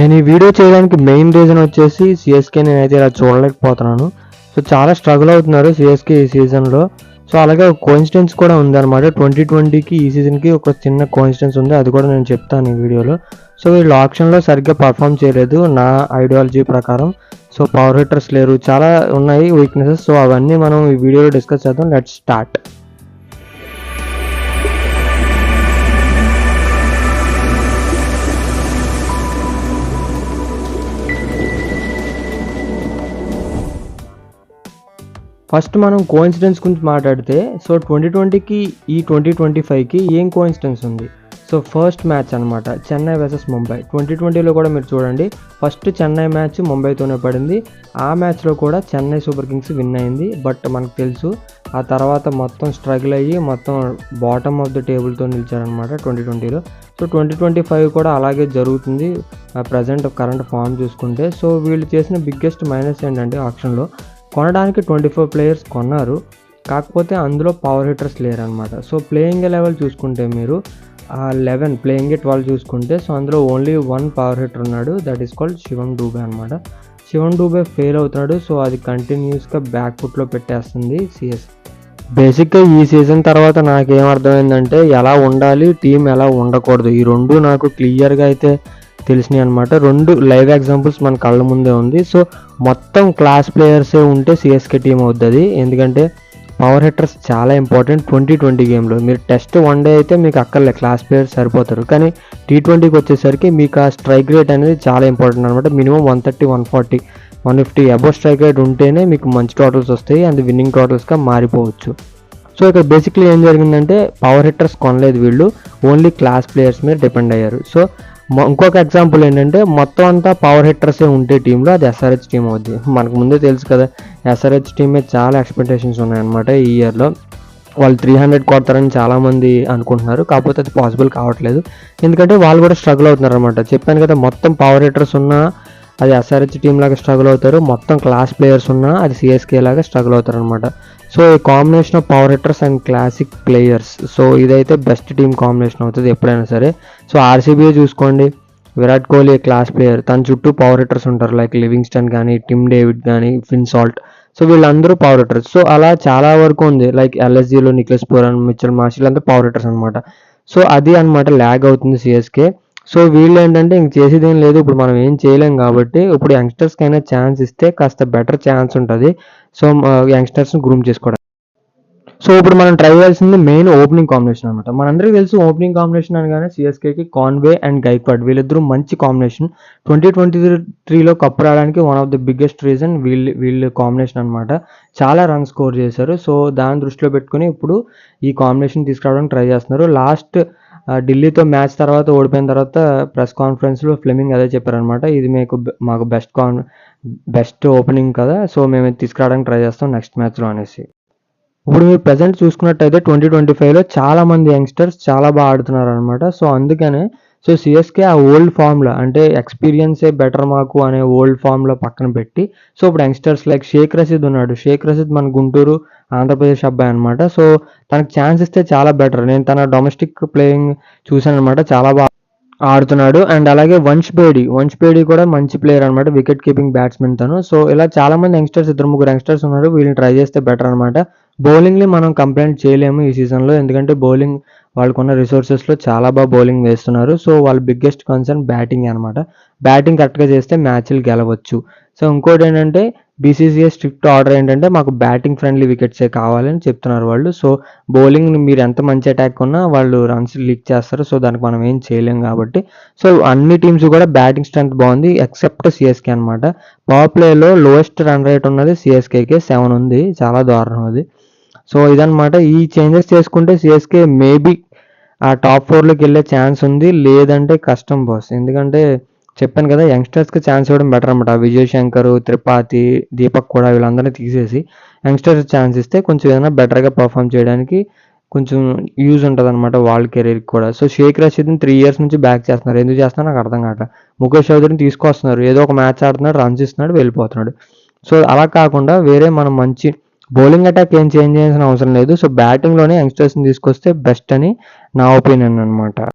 నేను ఈ వీడియో చేయడానికి మెయిన్ రీజన్ వచ్చేసి సిఎస్కే నేనైతే ఇలా చూడలేకపోతున్నాను. సో చాలా స్ట్రగుల్ అవుతున్నారు సిఎస్కే ఈ సీజన్లో. సో అలాగే ఒక కోఇన్సిడెన్స్ కూడా ఉందన్నమాట. 2020కి ఈ సీజన్కి ఒక చిన్న కోఇన్సిడెన్స్ ఉంది, అది కూడా నేను చెప్తాను ఈ వీడియోలో. సో వీళ్ళు ఆప్షన్లో సరిగ్గా పర్ఫామ్ చేయలేదు నా ఐడియాలజీ ప్రకారం. సో పవర్ హిట్టర్స్ లేరు, చాలా ఉన్నాయి వీక్నెసెస్. సో అవన్నీ మనం ఈ వీడియోలో డిస్కస్ చేద్దాం. Let's start. ఫస్ట్ మనం కోఇన్సిడెన్స్ గురించి మాట్లాడితే, సో 2020కి ఈ 2025కి ఏం కోఇన్సిడెన్స్ ఉంది? సో ఫస్ట్ మ్యాచ్ అనమాట, చెన్నై వర్సెస్ ముంబై. 2020లో కూడా మీరు చూడండి, ఫస్ట్ చెన్నై మ్యాచ్ ముంబైతోనే పడింది. ఆ మ్యాచ్లో కూడా చెన్నై సూపర్ కింగ్స్ విన్ అయింది. బట్ మనకు తెలుసు ఆ తర్వాత మొత్తం స్ట్రగుల్ అయ్యి మొత్తం బాటమ్ ఆఫ్ ద టేబుల్తో నిలిచారనమాట 2020లో. సో 2025 కూడా అలాగే జరుగుతుంది ప్రజెంట్ కరెంట్ ఫామ్ చూసుకుంటే. సో వీళ్ళు చేసిన బిగ్గెస్ట్ మైనస్ ఏంటంటే, ఆప్షన్లో కొనడానికి 24 ప్లేయర్స్ కొన్నారు, కాకపోతే అందులో పవర్ హిట్టర్స్ లేరనమాట. సో ప్లేయింగ్ లెవెల్ చూసుకుంటే మీరు 11 ప్లేయింగ్ 12 చూసుకుంటే, సో అందులో ఓన్లీ 1 పవర్ హిట్టర్ ఉన్నాడు, that is called Shivam Dube అనమాట. శివం డూబే ఫెయిల్ అవుతున్నాడు. సో అది కంటిన్యూస్గా బ్యాక్ ఫుట్లో పెట్టేస్తుంది సిఎస్. బేసిక్గా ఈ సీజన్ తర్వాత నాకేం అర్థమైందంటే, ఎలా ఉండాలి టీం ఎలా ఉండకూడదు, ఈ రెండు నాకు క్లియర్గా అయితే తెలిసినాయి అనమాట. రెండు లైవ్ ఎగ్జాంపుల్స్ మన కళ్ళ ముందే ఉంది. సో మొత్తం క్లాస్ ప్లేయర్సే ఉంటే సిఎస్కే టీం అవుతుంది, ఎందుకంటే పవర్ హిట్టర్స్ చాలా ఇంపార్టెంట్ 2020 గేమ్లో. మీరు టెస్ట్ వన్ డే అయితే మీకు అక్కర్లే, క్లాస్ ప్లేయర్స్ సరిపోతారు. కానీ T20కి వచ్చేసరికి మీకు ఆ స్ట్రైక్ రేట్ అనేది చాలా ఇంపార్టెంట్ అనమాట. మినిమం 130, 140, 150 అబోవ్ స్ట్రైక్ రేట్ ఉంటేనే మీకు మంచి టోటల్స్ వస్తాయి, అది విన్నింగ్ టోటల్స్గా మారిపోవచ్చు. సో ఇక్కడ బేసిక్లీ ఏం జరిగిందంటే, పవర్ హిట్టర్స్ కొనలేదు వీళ్ళు, ఓన్లీ క్లాస్ ప్లేయర్స్ మీద డిపెండ్ అయ్యారు. సో ఇంకొక ఎగ్జాంపుల్ ఏంటంటే, మొత్తం అంతా పవర్ హిట్టర్సే ఉంటే టీంలో, అది SRH టీం అవుద్ది. మనకు ముందే తెలుసు కదా, SRH టీం మీద చాలా ఎక్స్పెక్టేషన్స్ ఉన్నాయన్నమాట ఈ ఇయర్లో. వాళ్ళు 300 కొడతారని చాలామంది అనుకుంటున్నారు, కాకపోతే అది పాసిబుల్ కావట్లేదు, ఎందుకంటే వాళ్ళు కూడా స్ట్రగుల్ అవుతున్నారు అనమాట. చెప్పాను కదా, మొత్తం పవర్ హిట్టర్స్ ఉన్నా అది SRH టీం లాగా స్ట్రగుల్ అవుతారు, మొత్తం క్లాస్ ప్లేయర్స్ ఉన్నా అది CSK లాగా స్ట్రగుల్ అవుతారు అనమాట. సో ఈ combination of power hitters and classic players, so ఇదైతే బెస్ట్ టీమ్ కాంబినేషన్ అవుతుంది ఎప్పుడైనా సరే. సో RCB చూసుకోండి, విరాట్ కోహ్లీ క్లాస్ ప్లేయర్, తన చుట్టూ పవర్ హిట్టర్స్ ఉంటారు, లైక్ లివింగ్స్టన్ కానీ, టిమ్ డేవిడ్ కానీ, ఫిన్ సాల్ట్. సో వీళ్ళందరూ పవర్ హిట్టర్స్. సో అలా చాలా వరకు ఉంది, like LSGలో necklace Pooran, Mitchell Marsh, వీళ్ళంతా పవర్ హిట్టర్స్ అనమాట. సో అది అనమాట ల్యాగ్ అవుతుంది సిఎస్కే. సో వీళ్ళు ఏంటంటే ఇంక చేసేది ఏం లేదు, ఇప్పుడు మనం ఏం చేయలేం కాబట్టి ఇప్పుడు యంగ్స్టర్స్కి అయినా ఛాన్స్ ఇస్తే కాస్త బెటర్ ఛాన్స్ ఉంటుంది. సో యంగ్స్టర్స్ని గ్రూమ్ చేసుకోవడానికి. సో ఇప్పుడు మనం ట్రై చేయాల్సింది మెయిన్ ఓపెనింగ్ కాంబినేషన్ అనమాట. మనందరికీ తెలుసు ఓపెనింగ్ కాంబినేషన్ అనగానే సిఎస్కేకి కాన్వే అండ్ గైక్వాడ్, వీళ్ళిద్దరూ మంచి కాంబినేషన్. 2023లో కప్ రావడానికి one of the biggest reason వీళ్ళు కాంబినేషన్ అనమాట. చాలా రన్ స్కోర్ చేశారు. సో దాన్ని దృష్టిలో పెట్టుకుని ఇప్పుడు ఈ కాంబినేషన్ తీసుకురావడానికి ట్రై చేస్తున్నారు. లాస్ట్ ఢిల్లీతో మ్యాచ్ తర్వాత ఓడిపోయిన తర్వాత ప్రెస్ కాన్ఫరెన్స్లో ఫ్లెమింగ్ అదే చెప్పారనమాట, ఇది మాకు బెస్ట్ ఓపెనింగ్ కదా, సో మేము తీసుకురావడానికి ట్రై చేస్తాం నెక్స్ట్ మ్యాచ్లో అనేసి. ఇప్పుడు మీరు ప్రజెంట్ చూసుకున్నట్టయితే 2025లో చాలా మంది యంగ్స్టర్స్ చాలా బాగా ఆడుతున్నారు అనమాట. సో అందుకనే సో సిఎస్కే ఆ ఓల్డ్ ఫామ్లో, అంటే ఎక్స్పీరియన్సే బెటర్ మాకు అనే ఓల్డ్ ఫామ్లో పక్కన పెట్టి, సో ఇప్పుడు యంగ్స్టర్స్ లైక్ షేక్ రషీద్ ఉన్నాడు. షేక్ రషీద్ మన గుంటూరు ఆంధ్రప్రదేశ్ అబ్బాయి అనమాట. సో తనకు ఛాన్స్ ఇస్తే చాలా బెటర్. నేను తన డొమెస్టిక్ ప్లేయింగ్ చూశాను అనమాట, చాలా బాగా ఆడుతున్నాడు. అండ్ అలాగే వంశ్ బేడి కూడా మంచి ప్లేయర్ అనమాట, వికెట్ కీపింగ్ బ్యాట్స్మెన్ తను. సో ఇలా చాలా మంది యంగ్స్టర్స్, 2-3 యంగ్స్టర్స్ ఉన్నారు, వీళ్ళని ట్రై చేస్తే బెటర్ అనమాట. బౌలింగ్ని మనం కంప్లైంట్ చేయలేము ఈ సీజన్లో, ఎందుకంటే బౌలింగ్ వాళ్ళకున్న రిసోర్సెస్లో చాలా బాగా బౌలింగ్ వేస్తున్నారు. సో వాళ్ళ బిగ్గెస్ట్ కన్సర్న్ బ్యాటింగ్ అనమాట. బ్యాటింగ్ కరెక్ట్గా చేస్తే మ్యాచ్లు గెలవచ్చు. సో ఇంకోటి ఏంటంటే, BCCI స్ట్రిక్ట్ ఆర్డర్ ఏంటంటే, మాకు బ్యాటింగ్ ఫ్రెండ్లీ వికెట్సే కావాలని చెప్తున్నారు వాళ్ళు. సో బౌలింగ్ మీరు ఎంత మంచి అటాక్ ఉన్నా వాళ్ళు రన్స్ లీక్ చేస్తారు. సో దానికి మనం ఏం చేయలేం కాబట్టి, సో అన్ని టీమ్స్ కూడా బ్యాటింగ్ స్ట్రెంత్ బాగుంది ఎక్సెప్ట్ సిఎస్కే అనమాట. పవర్ ప్లేలో లోయెస్ట్ రన్ రేట్ ఉన్నది సిఎస్కేకి 7 ఉంది, చాలా దారుణం అది. సో ఇదనమాట, ఈ చేంజెస్ చేసుకుంటే సిఎస్కే మేబీ ఆ టాప్ 4లోకి వెళ్ళే ఛాన్స్ ఉంది, లేదంటే కష్టం బాస్. ఎందుకంటే చెప్పాను కదా, యంగ్స్టర్స్కి ఛాన్స్ ఇవ్వడం బెటర్ అనమాట. విజయ్ శంకర్, త్రిపాఠి, దీపక్ కూడా వీళ్ళందరినీ తీసేసి యంగ్స్టర్స్ ఛాన్స్ ఇస్తే కొంచెం ఏదైనా బెటర్గా పర్ఫామ్ చేయడానికి కొంచెం యూజ్ ఉంటుంది అనమాట వాళ్ళ కెరీర్కి కూడా. సో షేక్ రషీద్ని 3 years నుంచి బ్యాక్ చేస్తున్నారు, ఎందుకు చేస్తున్నారు నాకు అర్థం కావట్లేదు. ముఖేష్ చౌదరిని తీసుకొస్తున్నారు, ఏదో ఒక మ్యాచ్ ఆడుతున్నాడు, రన్స్ ఇస్తున్నాడు, వెళ్ళిపోతున్నాడు. సో అలా కాకుండా వేరే మనం మంచి బౌలింగ్ అటాక్ ఏం చేంజ్ చేయాల్సిన అవసరం లేదు. సో బ్యాటింగ్లోనే యంగ్స్టర్స్ని తీసుకొస్తే బెస్ట్ అని నా ఒపీనియన్ అనమాట.